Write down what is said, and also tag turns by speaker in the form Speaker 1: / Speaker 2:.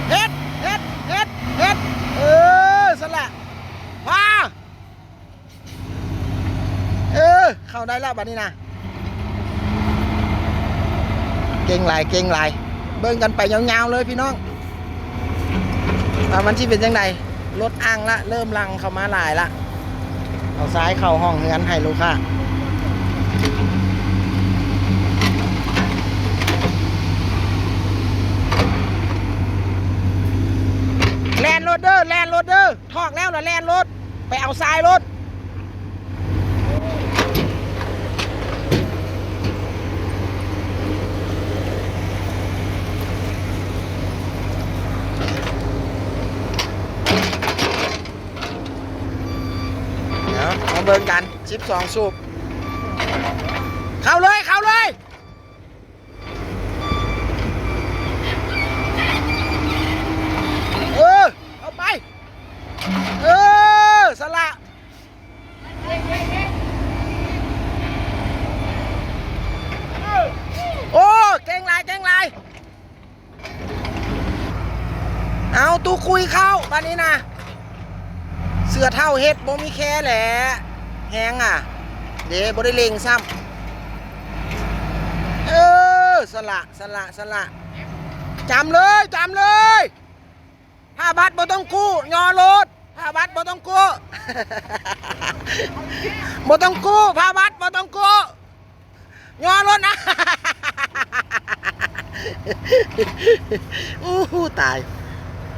Speaker 1: เฮ็ดสละมาเข้าได้แล้วบัดนี้นะเก่งหลายเบิ่งกันไปยาวๆเลยพี่น้องมันที่เป็นยังไงรถอ้างละเริ่มลังเข้ามาหลายละเอาซ้ายเข้าห้องเฮือนให้ลูกค้าแลนรถเด้อทอกแล้วนะแลนรถไปเอาทรายรถเดี๋ยวมาเบิ่งกัน12สูบเข้าเลยเอาไปสละโอ้เก่งหลายเอาตู้คุยเข้าบ้านนี้นะเสือเท่าเฮ็ดบ่มีแค่แหละแหงอ่ะเดี๋ยวบ่ได้เล็งซ้ำสละจำเลยผ้าบัตรบ่ต้องกู้ยอรถผ้าบัตรบ่ต้องกู้บ่ต้องกู้ผ้าบัตรบ่ต้องกู้ยอรถนะอู้หูตาย